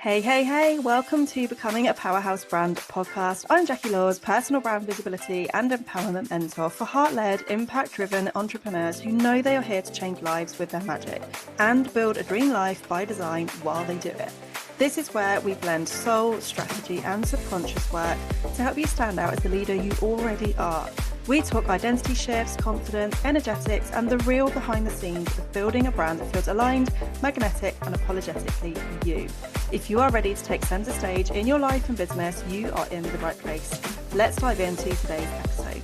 Hey, hey, hey, welcome to Becoming a Powerhouse Brand podcast. I'm Jackie Laws, personal brand visibility and empowerment mentor for heart-led, impact-driven entrepreneurs who know they are here to change lives with their magic and build a dream life by design while they do it. This is where we blend soul, strategy and subconscious work to help you stand out as the leader you already are. We talk identity shifts, confidence, energetics, and the real behind the scenes of building a brand that feels aligned, magnetic, and apologetically you. If you are ready to take center stage in your life and business, you are in the right place. Let's dive into today's episode.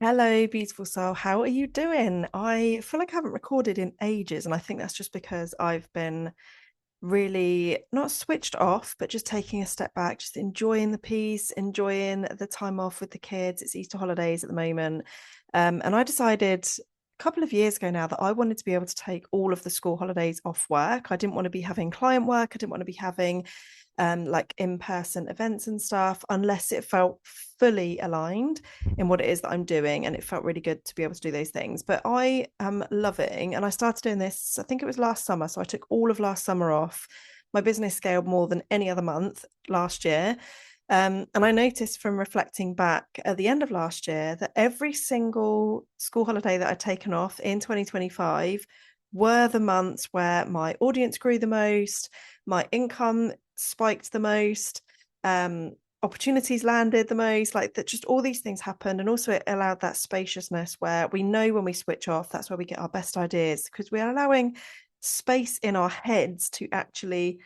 Hello, beautiful soul. How are you doing? I feel like I haven't recorded in ages, and I think that's just because I've been really not switched off, but just taking a step back, just enjoying the peace, enjoying the time off with the kids. It's Easter holidays at the moment. And I decided a couple of years ago now that I wanted to be able to take all of the school holidays off work. I didn't want to be having client work. I didn't want to be having like in-person events and stuff unless it felt fully aligned in what it is that I'm doing, and it felt really good to be able to do those things. But I am loving, and I started doing this, I think it was last summer, so I took all of last summer off. My business scaled more than any other month last year. And I noticed from reflecting back at the end of last year that every single school holiday that I'd taken off in 2025 were the months where my audience grew the most, my income spiked the most, opportunities landed the most, like that, just all these things happened. And also it allowed that spaciousness where we know when we switch off, that's where we get our best ideas, because we're allowing space in our heads to actually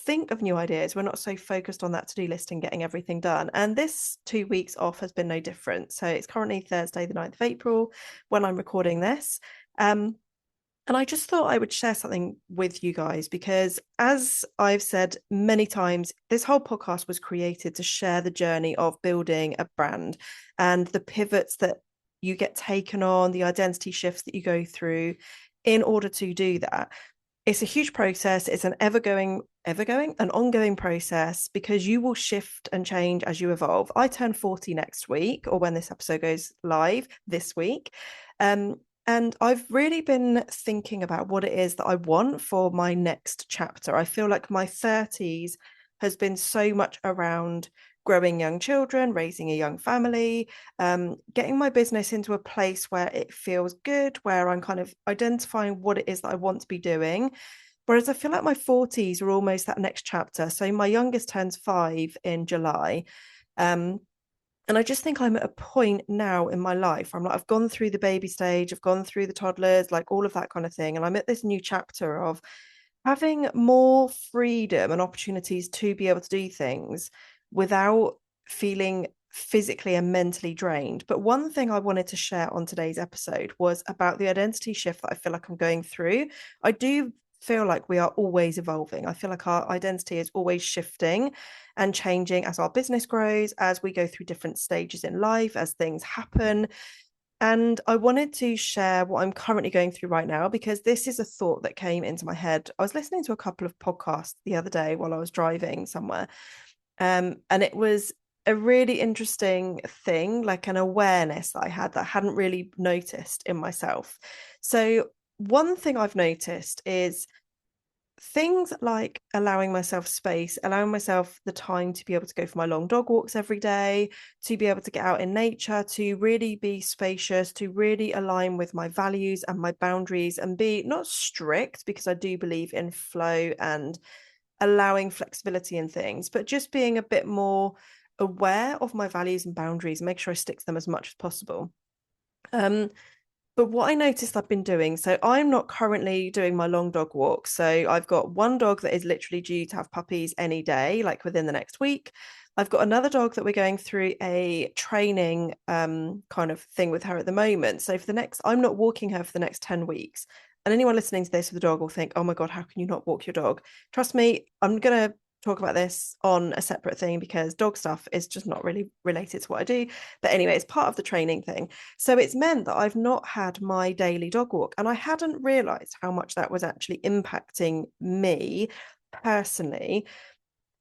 think of new ideas. We're not so focused on that to-do list and getting everything done. And this 2 weeks off has been no different. So it's currently Thursday, the 9th of April, when I'm recording this. And I just thought I would share something with you guys, because as I've said many times, this whole podcast was created to share the journey of building a brand and the pivots that you get taken on, the identity shifts that you go through in order to do that. It's a huge process. It's an an ongoing process, because you will shift and change as you evolve. I turn 40 next week, or when this episode goes live this week. And I've really been thinking about what it is that I want for my next chapter. I feel like my 30s has been so much around growing young children, raising a young family, getting my business into a place where it feels good, where I'm kind of identifying what it is that I want to be doing. Whereas I feel like my 40s are almost that next chapter. So my youngest turns 5 in July. And I just think I'm at a point now in my life. I've gone through the baby stage, I've gone through the toddlers, like all of that kind of thing. And I'm at this new chapter of having more freedom and opportunities to be able to do things without feeling physically and mentally drained. But one thing I wanted to share on today's episode was about the identity shift that I feel like I'm going through. I do feel like we are always evolving. I feel like our identity is always shifting and changing as our business grows, as we go through different stages in life, as things happen. And I wanted to share what I'm currently going through right now, because this is a thought that came into my head. I was listening to a couple of podcasts the other day while I was driving somewhere. And it was a really interesting thing, like an awareness that I had that I hadn't really noticed in myself. So one thing I've noticed is things like allowing myself space, allowing myself the time to be able to go for my long dog walks every day, to be able to get out in nature, to really be spacious, to really align with my values and my boundaries, and be not strict, because I do believe in flow and allowing flexibility in things, but just being a bit more aware of my values and boundaries and make sure I stick to them as much as possible. But what I noticed I've been doing, so I'm not currently doing my long dog walk. So I've got one dog that is literally due to have puppies any day, like within the next week. I've got another dog that we're going through a training kind of thing with her at the moment. So I'm not walking her for the next 10 weeks. And anyone listening to this with a dog will think, oh my God, how can you not walk your dog? Trust me, I'm going to talk about this on a separate thing, because dog stuff is just not really related to what I do. But anyway, it's part of the training thing. So it's meant that I've not had my daily dog walk, and I hadn't realized how much that was actually impacting me personally.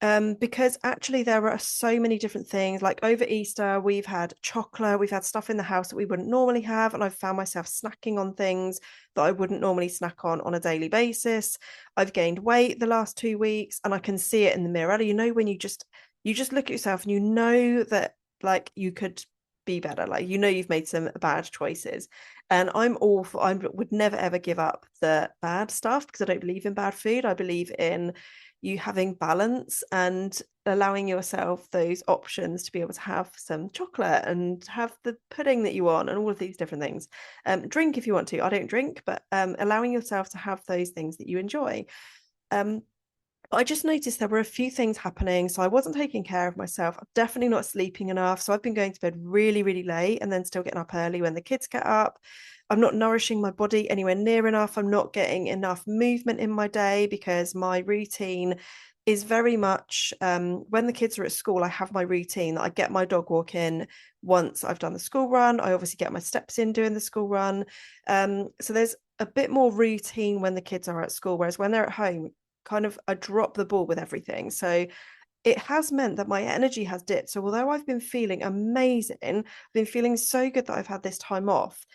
Because actually there are so many different things. Like over Easter, we've had chocolate, we've had stuff in the house that we wouldn't normally have, and I've found myself snacking on things that I wouldn't normally snack on a daily basis. I've gained weight the last 2 weeks, and I can see it in the mirror. You know, when you just look at yourself and you know that like you could be better, like you know you've made some bad choices. And I'm all for, I would never ever give up the bad stuff because I don't believe in bad food. I believe in you having balance and allowing yourself those options to be able to have some chocolate and have the pudding that you want and all of these different things. Drink if you want to. I don't drink, but allowing yourself to have those things that you enjoy. Um, but I just noticed there were a few things happening. So I wasn't taking care of myself. I'm definitely not sleeping enough. So I've been going to bed really, really late and then still getting up early when the kids get up. I'm not nourishing my body anywhere near enough. I'm not getting enough movement in my day because my routine is very much when the kids are at school, I have my routine that I get my dog walk in once I've done the school run. I obviously get my steps in doing the school run. So there's a bit more routine when the kids are at school, whereas when they're at home, kind of I drop the ball with everything. So it has meant that my energy has dipped. So although I've been feeling amazing, I've been feeling so good that I've had this time off,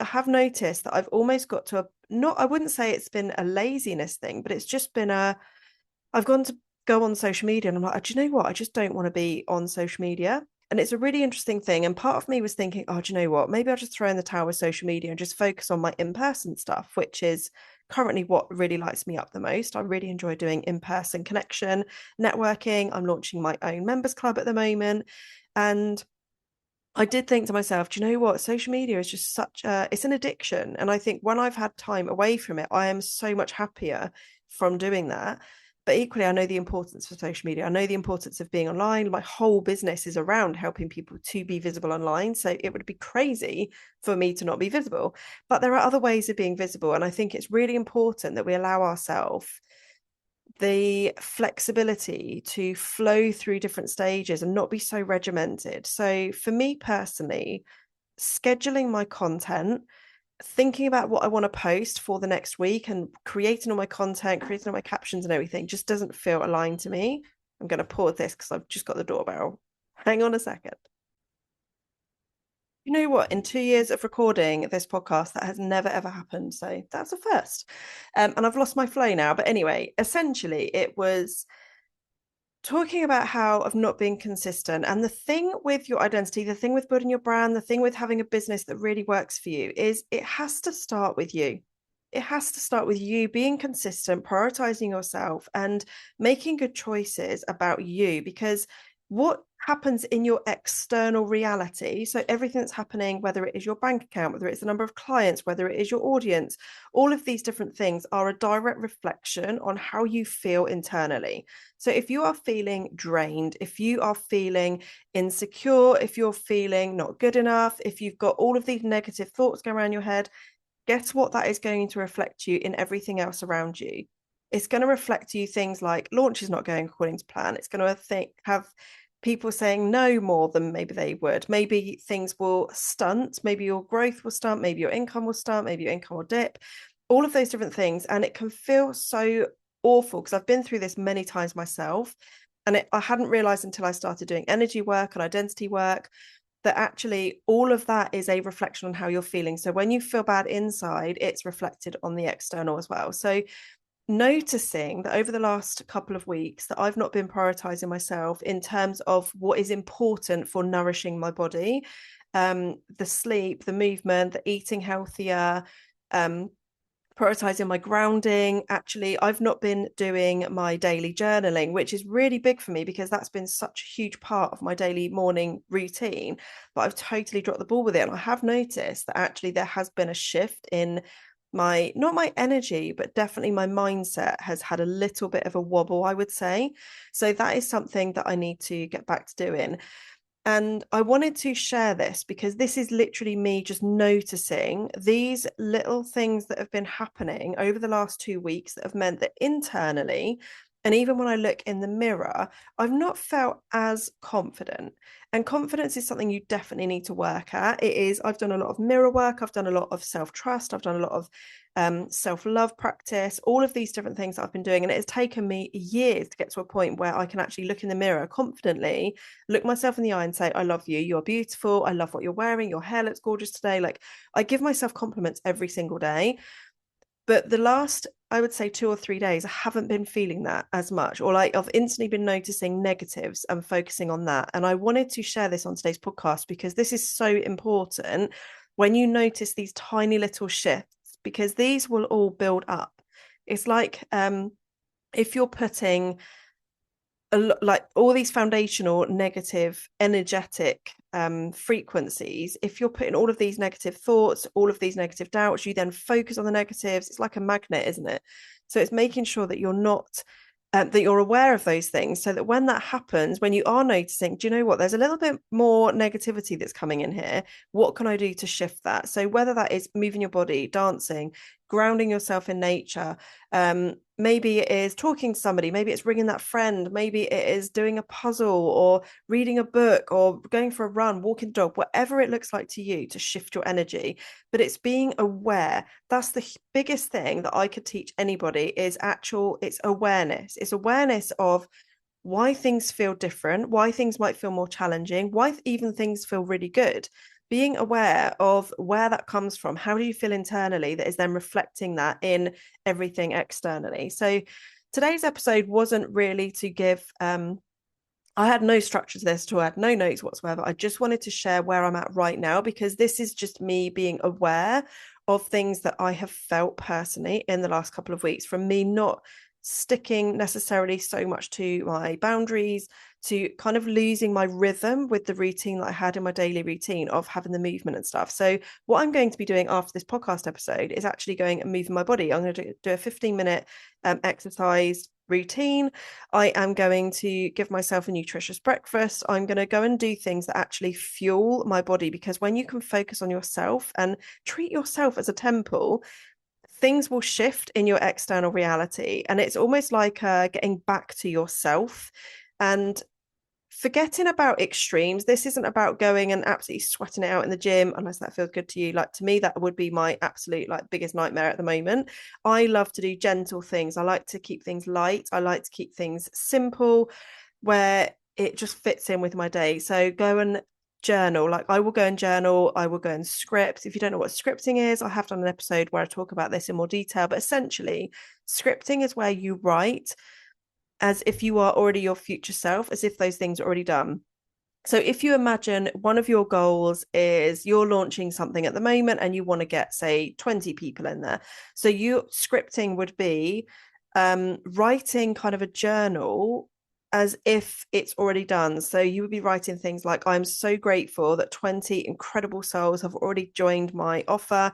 I have noticed that I've almost got to a not, I wouldn't say it's been a laziness thing, but it's just been I've gone to go on social media and I'm like, do you know what? I just don't want to be on social media. And it's a really interesting thing. And part of me was thinking, oh, do you know what? Maybe I'll just throw in the towel with social media and just focus on my in-person stuff, which is currently what really lights me up the most. I really enjoy doing in-person connection, networking. I'm launching my own members club at the moment. And I did think to myself, do you know what? Social media is just it's an addiction. And I think when I've had time away from it, I am so much happier from doing that. But equally, I know the importance of social media. I know the importance of being online. My whole business is around helping people to be visible online. So it would be crazy for me to not be visible. But there are other ways of being visible. And I think it's really important that we allow ourselves the flexibility to flow through different stages and not be so regimented. So for me personally, scheduling my content, thinking about what I want to post for the next week and creating all my content, creating all my captions and everything just doesn't feel aligned to me. I'm going to pause this because I've just got the doorbell. Hang on a second. You know what? In 2 years of recording this podcast, that has never ever happened. So that's a first. And I've lost my flow now. But anyway, essentially, it was talking about how of not being consistent. And the thing with your identity, the thing with building your brand, the thing with having a business that really works for you is it has to start with you. It has to start with you being consistent, prioritizing yourself, and making good choices about you. Because what happens in your external reality, so everything that's happening, whether it is your bank account, whether it's the number of clients, whether it is your audience, all of these different things are a direct reflection on how you feel internally. So if you are feeling drained, if you are feeling insecure, if you're feeling not good enough, if you've got all of these negative thoughts going around your head, guess what that is going to reflect you in everything else around you. It's going to reflect you things like launch is not going according to plan. It's going to have people saying no more than maybe they would. Maybe things will stunt. Maybe your growth will stunt. Maybe your income will stunt. Maybe your income will dip. All of those different things. And it can feel so awful because I've been through this many times myself. And I hadn't realized until I started doing energy work and identity work that actually all of that is a reflection on how you're feeling. So when you feel bad inside, it's reflected on the external as well. So noticing that over the last couple of weeks that I've not been prioritizing myself in terms of what is important for nourishing my body, the sleep, the movement, the eating healthier, prioritizing my grounding. Actually, I've not been doing my daily journaling, which is really big for me because that's been such a huge part of my daily morning routine. But I've totally dropped the ball with it. And I have noticed that actually there has been a shift in my, not my energy, but definitely my mindset has had a little bit of a wobble, I would say. So that is something that I need to get back to doing. And I wanted to share this because this is literally me just noticing these little things that have been happening over the last 2 weeks that have meant that internally, and even when I look in the mirror, I've not felt as confident. And confidence is something you definitely need to work at. I've done a lot of mirror work, I've done a lot of self-trust, I've done a lot of self-love practice, all of these different things that I've been doing. And it has taken me years to get to a point where I can actually look in the mirror confidently, look myself in the eye and say, I love you. You're beautiful. I love what you're wearing. Your hair looks gorgeous today. Like, I give myself compliments every single day. But the last, I would say 2 or 3 days, I haven't been feeling that as much, or like I've instantly been noticing negatives and focusing on that. And I wanted to share this on today's podcast because this is so important when you notice these tiny little shifts, because these will all build up. It's like if you're putting like all these foundational negative energetic frequencies, if you're putting all of these negative thoughts, all of these negative doubts, you then focus on the negatives. It's like a magnet, isn't it? So it's making sure that you're not that you're aware of those things, so that when that happens, when you are noticing, do you know what, there's a little bit more negativity that's coming in here, what can I do to shift that? So whether that is moving your body, dancing, grounding yourself in nature, maybe it is talking to somebody, maybe it's ringing that friend, maybe it is doing a puzzle or reading a book or going for a run, walking the dog, whatever it looks like to you to shift your energy. But it's being aware. That's the biggest thing that I could teach anybody, is it's awareness. It's awareness of why things feel different, why things might feel more challenging, why even things feel really good. Being aware of where that comes from, how do you feel internally, that is then reflecting that in everything externally. So today's episode wasn't really to give I had no structure to this at all. I had no notes whatsoever. I just wanted to share where I'm at right now, because this is just me being aware of things that I have felt personally in the last couple of weeks, from me not sticking necessarily so much to my boundaries, to kind of losing my rhythm with the routine that I had in my daily routine of having the movement and stuff. So what I'm going to be doing after this podcast episode is actually going and moving my body. I'm going to do a 15-minute exercise routine. I am going to give myself a nutritious breakfast. I'm going to go and do things that actually fuel my body, because when you can focus on yourself and treat yourself as a temple, things will shift in your external reality. And it's almost like getting back to yourself and forgetting about extremes. This isn't about going and absolutely sweating it out in the gym, unless that feels good to you. Like, to me, that would be my absolute like biggest nightmare at the moment. I love to do gentle things. I like to keep things light. I like to keep things simple, where it just fits in with my day. So go and journal. Like, I will go and journal, I will go and script. If you don't know what scripting is, I have done an episode where I talk about this in more detail. But essentially, scripting is where you write as if you are already your future self, as if those things are already done. So if you imagine one of your goals is you're launching something at the moment and you want to get, say, 20 people in there. So you scripting would be writing kind of a journal as if it's already done. So you would be writing things like, I'm so grateful that 20 incredible souls have already joined my offer.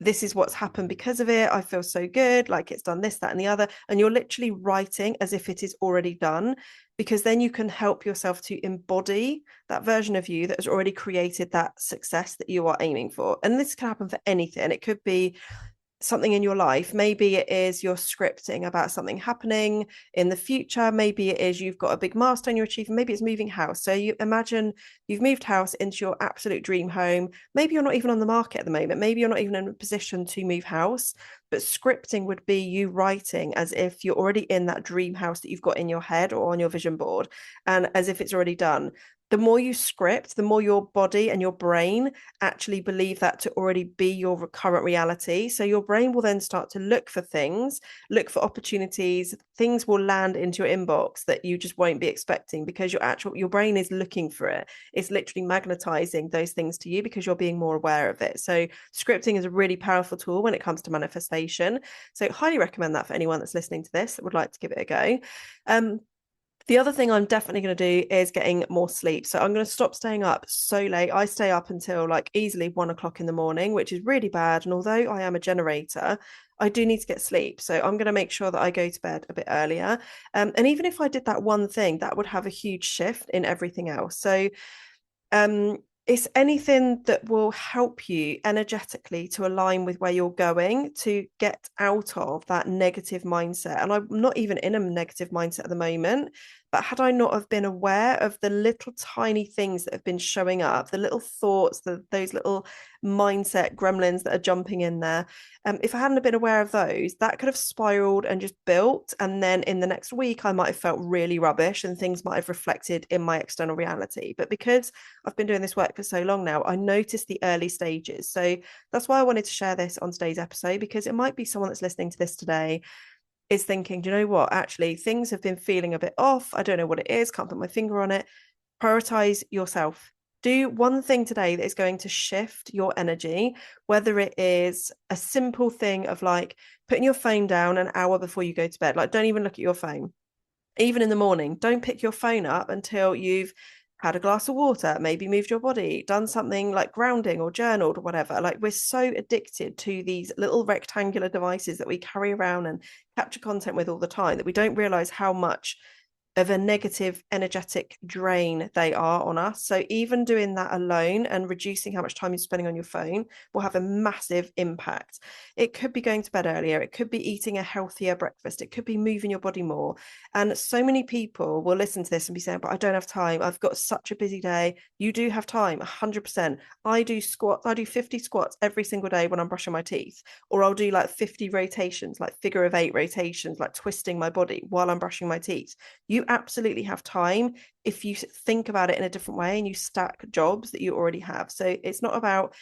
This is what's happened because of it. I feel so good, like it's done this, that, and the other. And you're literally writing as if it is already done, because then you can help yourself to embody that version of you that has already created that success that you are aiming for. And this can happen for anything. It could be something in your life. Maybe it is you're scripting about something happening in the future. Maybe it is you've got a big milestone you're achieving. Maybe it's moving house. So you imagine you've moved house into your absolute dream home. Maybe you're not even on the market at the moment. Maybe you're not even in a position to move house. But scripting would be you writing as if you're already in that dream house that you've got in your head or on your vision board, and as if it's already done. The more you script, the more your body and your brain actually believe that to already be your current reality. So your brain will then start to look for things, look for opportunities. Things will land into your inbox that you just won't be expecting, because your brain is looking for it. It's literally magnetizing those things to you because you're being more aware of it. So scripting is a really powerful tool when it comes to manifestation. So highly recommend that for anyone that's listening to this that would like to give it a go. The other thing I'm definitely going to do is getting more sleep. So I'm going to stop staying up so late. I stay up until like easily 1 o'clock in the morning, which is really bad. And although I am a generator, I do need to get sleep. So I'm going to make sure that I go to bed a bit earlier. And even if I did that one thing, that would have a huge shift in everything else. So it's anything that will help you energetically to align with where you're going, to get out of that negative mindset. And I'm not even in a negative mindset at the moment, but had I not have been aware of the little tiny things that have been showing up, the little thoughts, those little mindset gremlins that are jumping in there. If I hadn't been aware of those, that could have spiraled and just built. And then in the next week, I might have felt really rubbish and things might have reflected in my external reality. But because I've been doing this work for so long now, I noticed the early stages. So that's why I wanted to share this on today's episode, because it might be someone that's listening to this today is thinking, do you know what? Actually, things have been feeling a bit off. I don't know what it is, can't put my finger on it. Prioritize yourself. Do one thing today that is going to shift your energy, whether it is a simple thing of like putting your phone down an hour before you go to bed. Like, don't even look at your phone. Even in the morning, don't pick your phone up until you've had a glass of water, maybe moved your body, done something like grounding or journaled or whatever. Like, we're so addicted to these little rectangular devices that we carry around and capture content with all the time that we don't realize how much of a negative energetic drain they are on us. So even doing that alone and reducing how much time you're spending on your phone will have a massive impact. It could be going to bed earlier, it could be eating a healthier breakfast, it could be moving your body more. And so many people will listen to this and be saying, but I don't have time, I've got such a busy day. You do have time, 100%. I do squats, I do 50 squats every single day when I'm brushing my teeth, or I'll do like 50 rotations, like figure of 8 rotations, like twisting my body while I'm brushing my teeth. You absolutely have time if you think about it in a different way and you stack jobs that you already have. So it's not about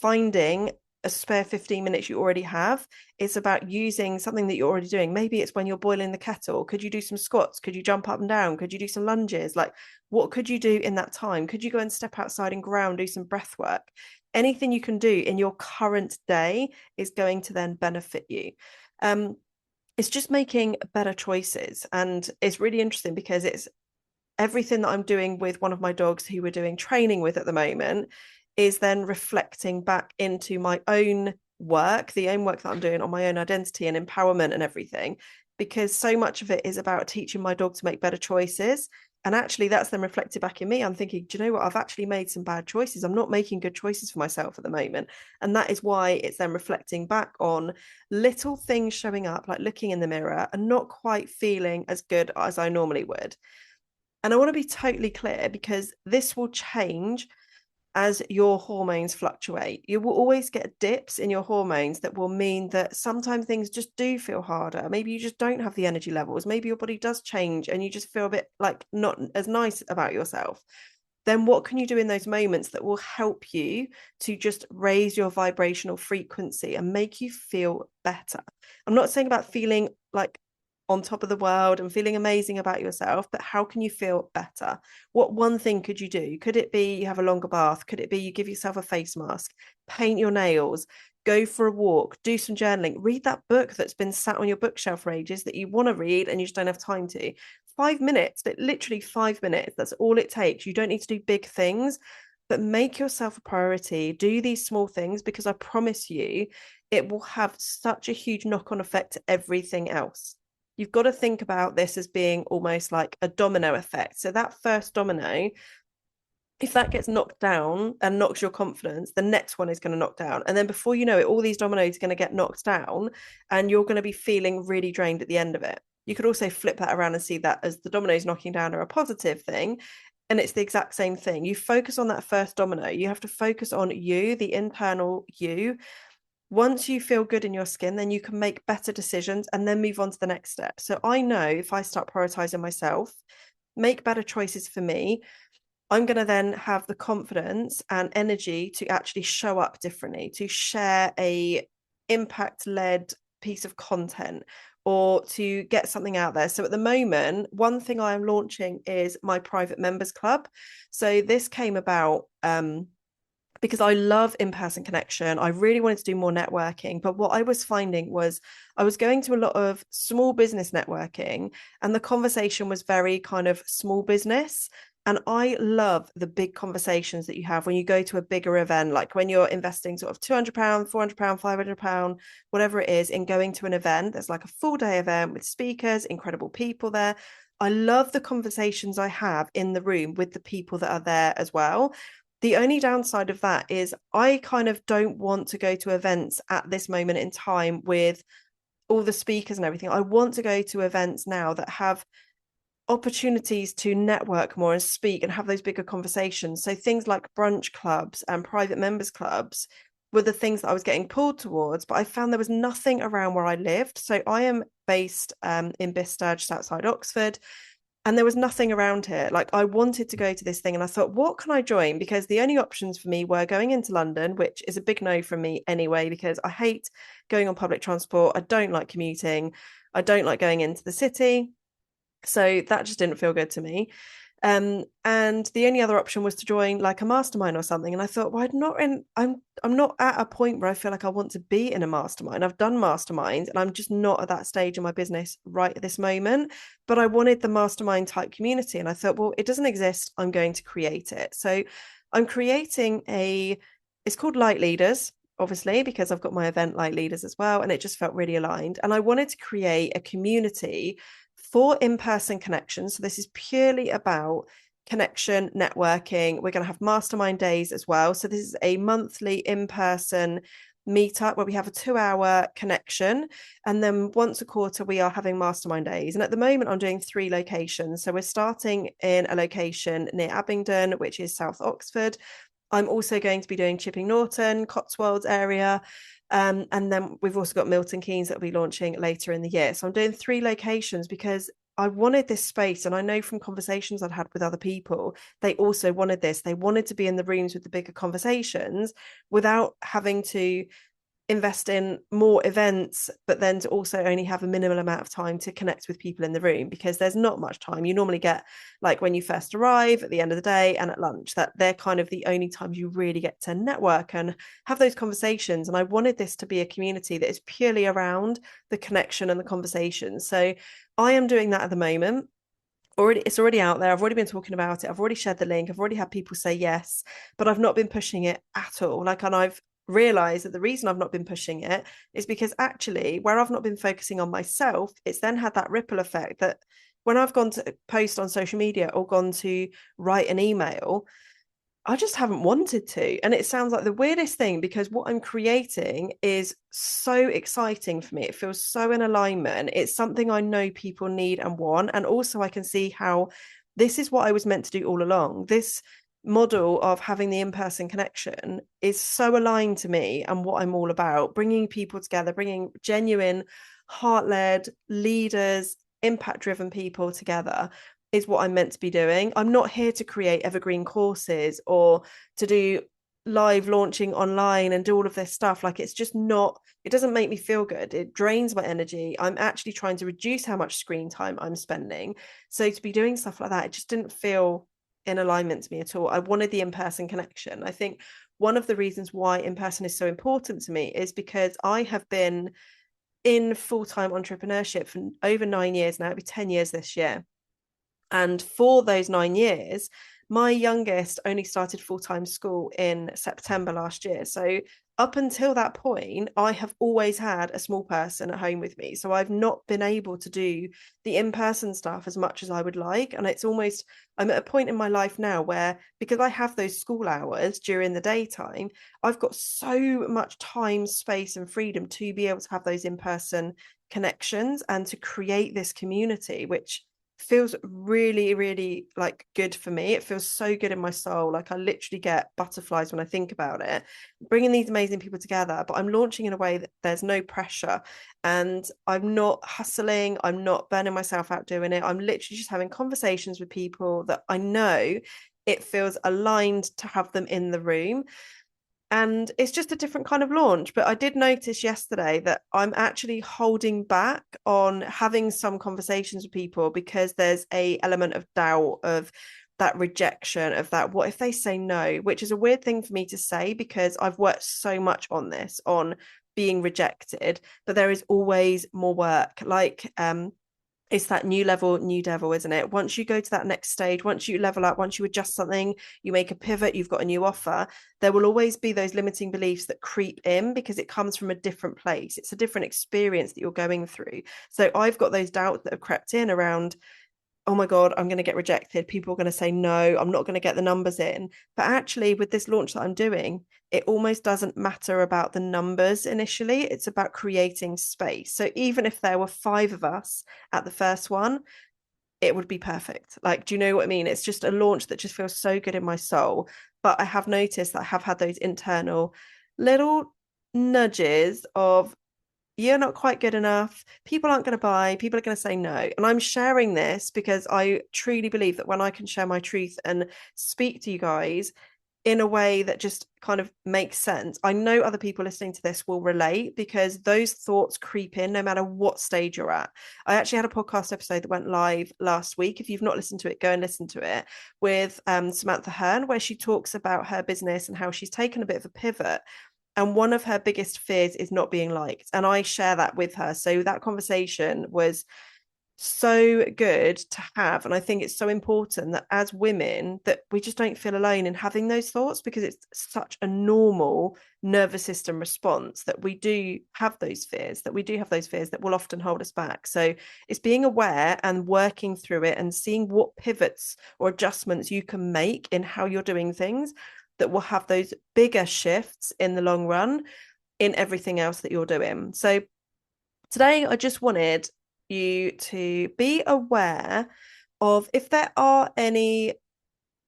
finding a spare 15 minutes you already have. It's about using something that you're already doing. Maybe it's when you're boiling the kettle. Could you do some squats? Could you jump up and down? Could you do some lunges? Like, what could you do in that time? Could you go and step outside and ground, do some breath work? Anything you can do in your current day is going to then benefit you. It's just making better choices. And it's really interesting because it's everything that I'm doing with one of my dogs who we're doing training with at the moment is then reflecting back into my own work, the own work that I'm doing on my own identity and empowerment and everything, because so much of it is about teaching my dog to make better choices. And actually, that's then reflected back in me. I'm thinking, do you know what? I've actually made some bad choices. I'm not making good choices for myself at the moment. And that is why it's then reflecting back on little things showing up, like looking in the mirror and not quite feeling as good as I normally would. And I want to be totally clear because this will change as your hormones fluctuate. You will always get dips in your hormones that will mean that sometimes things just do feel harder. Maybe you just don't have the energy levels. Maybe your body does change and you just feel a bit like not as nice about yourself. Then what can you do in those moments that will help you to just raise your vibrational frequency and make you feel better? I'm not saying about feeling like on top of the world and feeling amazing about yourself, but how can you feel better? What one thing could you do? Could it be you have a longer bath? Could it be you give yourself a face mask, paint your nails, go for a walk, do some journaling, read that book that's been sat on your bookshelf for ages that you want to read and you just don't have time to? 5 minutes, literally 5 minutes. That's all it takes. You don't need to do big things, but make yourself a priority. Do these small things because I promise you, it will have such a huge knock-on effect to everything else. You've got to think about this as being almost like a domino effect. So that first domino, if that gets knocked down and knocks your confidence, the next one is going to knock down. And then before you know it, all these dominoes are going to get knocked down and you're going to be feeling really drained at the end of it. You could also flip that around and see that as the dominoes knocking down are a positive thing. And it's the exact same thing. You focus on that first domino. You have to focus on you, the internal you. Once you feel good in your skin, then you can make better decisions and then move on to the next step. So I know if I start prioritizing myself, make better choices for me, I'm going to then have the confidence and energy to actually show up differently, to share a impact-led piece of content or to get something out there. So at the moment, one thing I am launching is my private members club. So this came about because I love in-person connection. I really wanted to do more networking. But what I was finding was I was going to a lot of small business networking and the conversation was very kind of small business. And I love the big conversations that you have when you go to a bigger event, like when you're investing sort of £200, £400, £500, whatever it is, in going to an event. There's like a full day event with speakers, incredible people there. I love the conversations I have in the room with the people that are there as well. The only downside of that is I kind of don't want to go to events at this moment in time with all the speakers and everything. I want to go to events now that have opportunities to network more and speak and have those bigger conversations. So things like brunch clubs and private members clubs were the things that I was getting pulled towards, but I found there was nothing around where I lived. So I am based in Bicester, just outside Oxford, and there was nothing around here. Like, I wanted to go to this thing and I thought, what can I join? Because the only options for me were going into London, which is a big no from me anyway, because I hate going on public transport. I don't like commuting. I don't like going into the city. So that just didn't feel good to me. And the only other option was to join like a mastermind or something. And I thought, well, I'm not at a point where I feel like I want to be in a mastermind. I've done masterminds and I'm just not at that stage in my business right at this moment. But I wanted the mastermind type community. And I thought, well, it doesn't exist. I'm going to create it. So I'm creating it's called Light Leaders, obviously, because I've got my event Light Leaders as well. And it just felt really aligned. And I wanted to create a community for in-person connections. So this is purely about connection, networking. We're going to have mastermind days as well. So this is a monthly in-person meetup where we have a 2-hour connection. And then once a quarter, we are having mastermind days. And at the moment, I'm doing 3 locations. So we're starting in a location near Abingdon, which is South Oxford. I'm also going to be doing Chipping Norton, Cotswolds area. And then we've also got Milton Keynes that will be launching later in the year. So I'm doing 3 locations because I wanted this space. And I know from conversations I'd had with other people, they also wanted this. They wanted to be in the rooms with the bigger conversations without having to invest in more events, but then to also only have a minimal amount of time to connect with people in the room, because there's not much time. You normally get like when you first arrive, at the end of the day, and at lunch. That they're kind of the only times you really get to network and have those conversations. And I wanted this to be a community that is purely around the connection and the conversation. So I am doing that at the moment. It's already out there. I've already been talking about it. I've already shared the link. I've already had people say yes, but I've not been pushing it at all. And I've realized that the reason I've not been pushing it is because actually, where I've not been focusing on myself, it's then had that ripple effect that when I've gone to post on social media or gone to write an email, I just haven't wanted to. And it sounds like the weirdest thing, because what I'm creating is so exciting for me. It feels so in alignment. It's something I know people need and want. And also, I can see how this is what I was meant to do all along. This model of having the in-person connection is so aligned to me and what I'm all about, bringing people together, bringing genuine, heart-led leaders, impact-driven people together is what I'm meant to be doing. I'm not here to create evergreen courses or to do live launching online and do all of this stuff. Like, it's just not, it doesn't make me feel good. It drains my energy. I'm actually trying to reduce how much screen time I'm spending. So to be doing stuff like that, it just didn't feel in alignment to me at all. I wanted the in-person connection. I think one of the reasons why in-person is so important to me is because I have been in full-time entrepreneurship for over 9 years now. It'll be 10 years this year. And for those 9 years, my youngest only started full-time school in September last year. So up until that point, I have always had a small person at home with me. So I've not been able to do the in-person stuff as much as I would like. And it's almost, I'm at a point in my life now where, because I have those school hours during the daytime, I've got so much time, space, and freedom to be able to have those in-person connections and to create this community, which feels really, really like good for me. It feels so good in my soul. Like, I literally get butterflies when I think about it, bringing these amazing people together. But I'm launching in a way that there's no pressure, and I'm not hustling, I'm not burning myself out doing it. I'm literally just having conversations with people that I know it feels aligned to have them in the room. And it's just a different kind of launch. But I did notice yesterday that I'm actually holding back on having some conversations with people because there's a element of doubt, of that rejection, of that what if they say no, which is a weird thing for me to say because I've worked so much on this, on being rejected, but there is always more work. Like, it's that new level, new devil, isn't it? Once you go to that next stage, once you level up, once you adjust something, you make a pivot, you've got a new offer, there will always be those limiting beliefs that creep in because it comes from a different place. It's a different experience that you're going through. So I've got those doubts that have crept in around, oh my God, I'm going to get rejected. People are going to say no, I'm not going to get the numbers in. But actually, with this launch that I'm doing, it almost doesn't matter about the numbers initially. It's about creating space. So even if there were 5 of us at the first one, it would be perfect. Like, do you know what I mean? It's just a launch that just feels so good in my soul. But I have noticed that I have had those internal little nudges of, you're not quite good enough. People aren't going to buy. People are going to say no. And I'm sharing this because I truly believe that when I can share my truth and speak to you guys in a way that just kind of makes sense, I know other people listening to this will relate, because those thoughts creep in no matter what stage you're at. I actually had a podcast episode that went live last week. If you've not listened to it, go and listen to it, with Samantha Hearn, where she talks about her business and how she's taken a bit of a pivot. And one of her biggest fears is not being liked. And I share that with her. So that conversation was so good to have. And I think it's so important that as women, that we just don't feel alone in having those thoughts, because it's such a normal nervous system response that we do have those fears, that will often hold us back. So it's being aware and working through it and seeing what pivots or adjustments you can make in how you're doing things that will have those bigger shifts in the long run in everything else that you're doing. So today I just wanted you to be aware of if there are any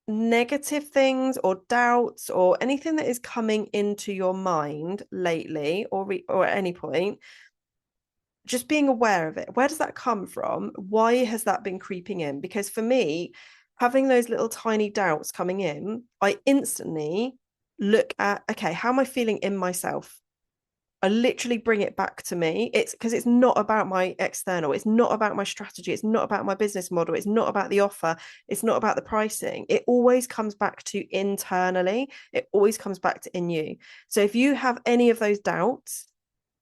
negative things or doubts or anything that is coming into your mind lately, or at any point, just being aware of it. Where does that come from? Why has that been creeping in? Because for me, having those little tiny doubts coming in, I instantly look at, okay, how am I feeling in myself? I literally bring it back to me. It's because it's not about my external. It's not about my strategy. It's not about my business model. It's not about the offer. It's not about the pricing. It always comes back to internally. It always comes back to in you. So if you have any of those doubts,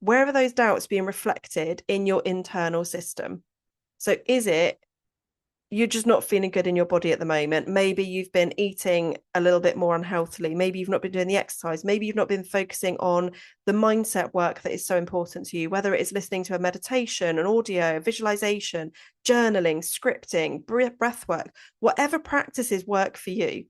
where are those doubts being reflected in your internal system? So is it you're just not feeling good in your body at the moment? Maybe you've been eating a little bit more unhealthily. Maybe you've not been doing the exercise. Maybe you've not been focusing on the mindset work that is so important to you, whether it is listening to a meditation, an audio, visualization, journaling, scripting, breath work, whatever practices work for you.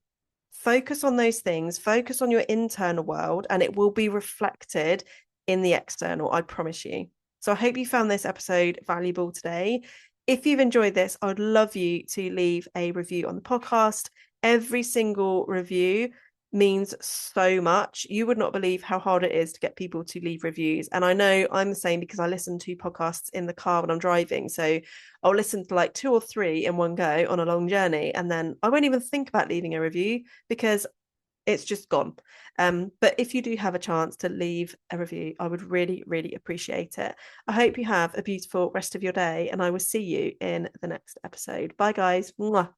Focus on those things, focus on your internal world, and it will be reflected in the external, I promise you. So I hope you found this episode valuable today. If you've enjoyed this, I would love you to leave a review on the podcast. Every single review means so much. You would not believe how hard it is to get people to leave reviews. And I know I'm the same, because I listen to podcasts in the car when I'm driving. So I'll listen to like 2 or 3 in one go on a long journey, and then I won't even think about leaving a review because it's just gone. But if you do have a chance to leave a review, I would really, really appreciate it. I hope you have a beautiful rest of your day, and I will see you in the next episode. Bye, guys. Mwah.